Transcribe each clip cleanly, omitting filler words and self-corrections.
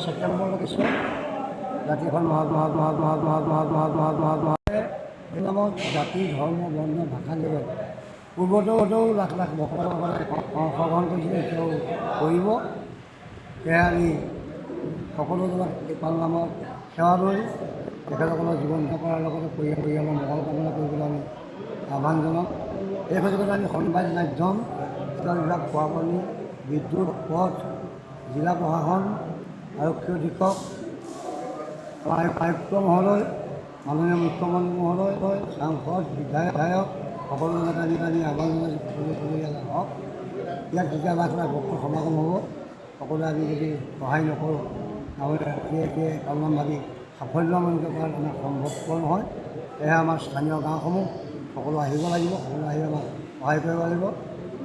ছেপ্টেম্বৰলৈকে চোৱা জাতি এখন এই নামত জাতি ধৰ্ম বৰ্ণ ভাষা নিৰ্ভৰ পূৰ্বতেও লাখ লাখ ভক্তসকলে অংশগ্ৰহণ কৰিছিলে, এতিয়াও কৰিব। সেয়া আমি সকলো জনাত এই পালনামত সেৱা লৈ তেখেতসকলৰ জীৱন কৰাৰ লগতে পৰিয়ালৰ মংগল কামনা কৰিবলৈ আমি আহ্বান জনাওঁ। এই সুযোগতে আমি সংবাদ মাধ্যম, বিভাগ, খোৱাপানী, বিদ্যুৎ, পথ, জিলা প্ৰশাসন, আৰক্ষী অধীক্ষক, আমাৰ আয়ুক্ত মহোদয়, মাননীয় মুখ্যমন্ত্ৰী মহোদয়, সাংসদ, বিধায়ক সকলো জনাত আমি আহ্বান জনাইছোঁ সকলো ইয়াত আহক। ইয়াত যেতিয়া লাখ লাখ ভক্ত সমাগম হ'ব, সকলোৱে আমি যদি সহায় নকৰোঁ তাহলে পালনাম ভাবি সাফল্যমণ্ডিত কৰাত আমাৰ সম্ভৱপৰ নহয়। সেয়েহে আমাৰ স্থানীয় গাঁওসমূহ সকলো আহিব লাগিব, সকলো আহি আমাক সহায় কৰিব লাগিব।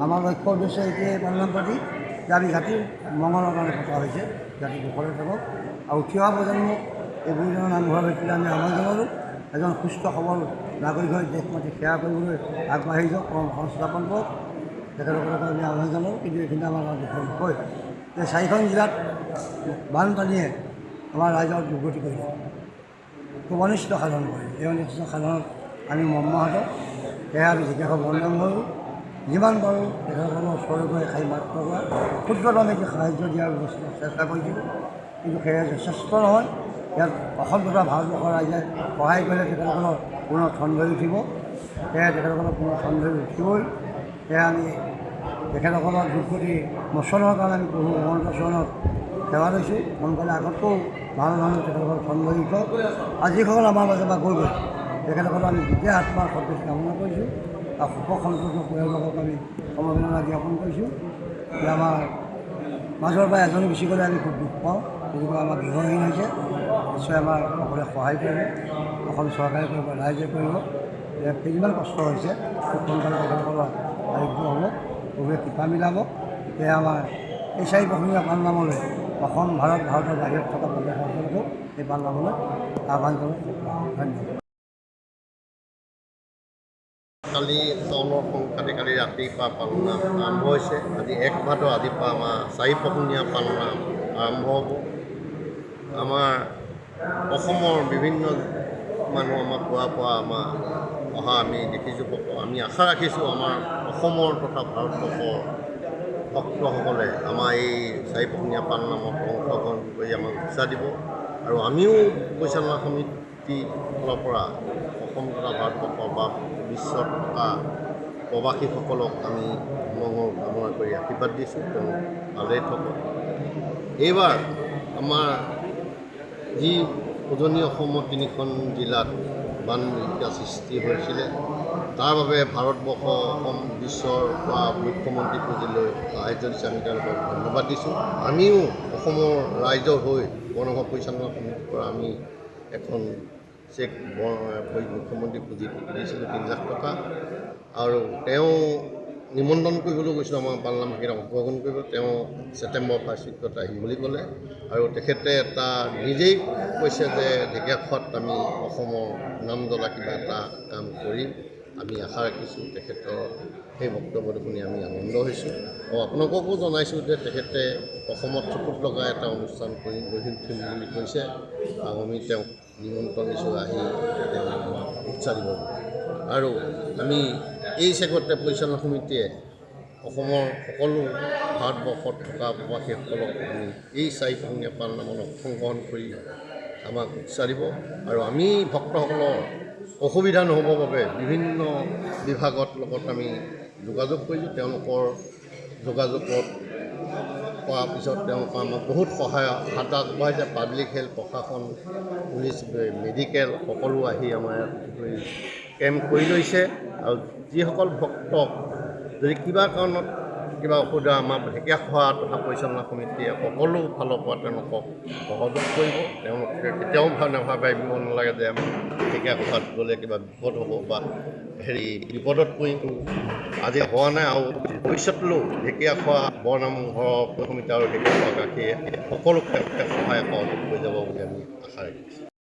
আমাৰ লক্ষ্য উদ্দেশ্য এতিয়াই পালনাম পাতি যে আমি জাতিৰ মংগলৰ কাৰণে পতা হৈছে, জাতি কুশলে থাকক। আৰু উঠি অহা প্ৰজন্মক এই গুৰুজনৰ নামঘৰৰ ভিত্তিতে আমি আহ্বান জনালোঁ, এজন সুস্থ সবল নাগৰিক হৈ দেশ মাটি সেৱা কৰিবলৈ আগবাঢ়ি যাওক, কৰ্ম সংস্থাপন কৰক, তেখেতসকলক আমি আহ্বান জনালোঁ। কিন্তু এইখিনি আমাৰ দুখৰ বিষয় যে 4খন জিলাত বানপানীয়ে আমাৰ ৰাইজৰ দুৰ্গতি কৰিলে, খুব অনিষ্ট সাধন কৰিলে। এই অনিষ্ট সাধনত আমি মৰ্মাহত। সেয়া আমি জিজ্ঞাসা বন্ধন কৰোঁ, যিমান পাৰোঁ তেখেতসকলৰ ওচৰলৈ গৈ খাই মাত কৰা ক্ষুদ্ৰতম আমি সাহায্য দিয়াৰ ব্যৱস্থা চেষ্টা কৰিছিলোঁ, কিন্তু সেয়া যথেষ্ট নহয়। ইয়াত অসম তথা ভাৰতবৰ্ষৰ ৰাইজে সহায় কৰিলে তেখেতসকলৰ পুনৰ ঠন ধৰি উঠিব। সেয়া তেখেতসকলৰ পুনৰ ঠন ধৰি উঠিবই। সেয়া আমি তেখেতসকলৰ দুৰ্গতি মোচনৰ কাৰণে আমি প্ৰভু অনন্ত চৰণত সেৱা লৈছোঁ। সোনকালে আগতকৈও ভাল ধৰণে তেখেতসকল ঠন ধৰি উঠক। আৰু যিসকল আমাৰ মাজে বা গৈ তেখেতসকলক আমি গোটেই আত্মাৰ সদৃশ কামনা কৰিছোঁ আৰু সুখ সন্তোষ পৰিয়ালক আমি সমবেদনা জ্ঞাপন কৰিছোঁ যে আমাৰ মাজৰ পৰা এজনে গুচি গ'লে আমি খুব দুখ পাওঁ, গতিকে আমাৰ গৃহহীন হৈছে। নিশ্চয় আমাৰ সকলোৱে সহায় কৰিব, অসম চৰকাৰে কৰিব, ৰাইজে কৰিব। যিমান কষ্ট হৈছে খুব সোনকালে তেখেতসকলৰ আৰোগ্য হ'ব, প্ৰভুৱে কৃপা মিলাব। সেয়া আমাৰ এই 4 বছৰীয়া পালনামলৈ অসম, ভাৰতৰ বাহিৰত থকা প্ৰদেশসকলকো এই পালনামলৈ আহ্বান জনাই ধন্যবাদ। কালি টাউনৰ সংখ্যাতে কালি ৰাতিৰ পৰা পালনাম আৰম্ভ হৈছে। আজি 1 ভাদ আজিৰ পৰা আমাৰ 4 পালনাম আৰম্ভ হ'ব। আমাৰ অসমৰ বিভিন্ন মানুহ আমাৰ পৰা আমাৰ অহা আমি দেখিছোঁ। আমি আশা ৰাখিছোঁ আমাৰ অসমৰ তথা ভাৰতবৰ্ষৰ ভক্তসকলে আমাৰ এই 4 পালনামত অংশগ্ৰহণ কৰি আমাক উৎসাহ দিব। আৰু আমিও পৰিচালনা সমিতিৰ ফালৰ পৰা অসম তথা ভাৰতবৰ্ষৰ বা বিশ্বত থকা প্ৰবাসীসকলক আমি মংগল কামনা কৰি আশীৰ্বাদ দিছোঁ, তেওঁ ভালেই থাকক। এইবাৰ আমাৰ যি উজনি অসমৰ 3খন জিলাত বানবিভীষিকাৰ সৃষ্টি হৈছিলে, তাৰ বাবে ভাৰতবৰ্ষ, অসম, বিশ্বৰ পৰা মুখ্যমন্ত্ৰী পুঁজিলৈ সাহায্য দিছে, আমি তেওঁলোকক ধন্যবাদ দিছোঁ। আমিও অসমৰ ৰাইজৰ হৈ বৰ্ণসংকৰ পৰিচালনা সমিতিৰ পৰা আমি এখন চেক মুখ্যমন্ত্ৰী পুঁজিত দিছিলোঁ 3 লাখ টকা। আৰু তেওঁ নিমন্ত্ৰণ কৰিবলৈ গৈছিলোঁ আমাৰ পালনাম ভাগিত অংশগ্ৰহণ কৰিব। তেওঁ ছেপ্টেম্বৰ 1 উইকত আহিম বুলি ক'লে। আৰু তেখেতে এটা নিজেই কৈছে যে ঢেকীয়াখোৱাত আমি অসমৰ নাম জ্বলা কিবা এটা কাম কৰিম। আমি আশা ৰাখিছোঁ তেখেতৰ সেই বক্তব্যটো শুনি আমি আনন্দ হৈছোঁ। আৰু আপোনালোককো জনাইছোঁ যে তেখেতে অসমত চকুত লগা এটা অনুষ্ঠান কৰি গঢ়ি উঠিম বুলি কৈছে। আৰু আমি তেওঁক নিমন্ত্ৰণ দিছোঁ, আহি তেওঁ আমাক উৎসাহ দিব। আৰু আমি এই চেগতে পৰিচালনা সমিতিয়ে অসমৰ সকলো ভাৰতবৰ্ষত থকা প্ৰবাসীসকলক আমি এই 4 পালনামত অংশগ্ৰহণ কৰি আমাক উৎসাহ দিব। আৰু আমি ভক্তসকলৰ অসুবিধা নহ'বৰ বাবে বিভিন্ন বিভাগৰ লগত আমি যোগাযোগ কৰিছোঁ। তেওঁলোকৰ যোগাযোগত কৰাৰ পিছত তেওঁলোকে আমাক বহুত সহায় হাত আগবঢ়াইছে। পাব্লিক হেল্থ, প্ৰশাসন, পুলিচ, মেডিকেল সকলো আহি আমাৰ ইয়াত কেম্প কৰি লৈছে। আৰু যিসকল ভক্তক যদি কিবা কাৰণত কিবা অসুবিধা আমাৰ ঢেকীয়াখোৱা তথা পৰিচালনা সমিতিয়ে সকলো ফালৰ পৰা তেওঁলোকক সহযোগ কৰিব। তেওঁলোকে কেতিয়াও নাভাবিব নালাগে যে আমাৰ ঢেকীয়াখোৱাত গ'লে কিবা বিপদ হ'ব বা বিপদত পৰিম। আজি হোৱা নাই আৰু ভৱিষ্যতলৈও ঢেকীয়াখোৱা বৰনামঘৰ সমিতি আৰু ঢেকীয়াখোৱা গাখীৰে সকলোকে সহায় সহযোগ কৰি যাব বুলি আমি আশা ৰাখিছোঁ।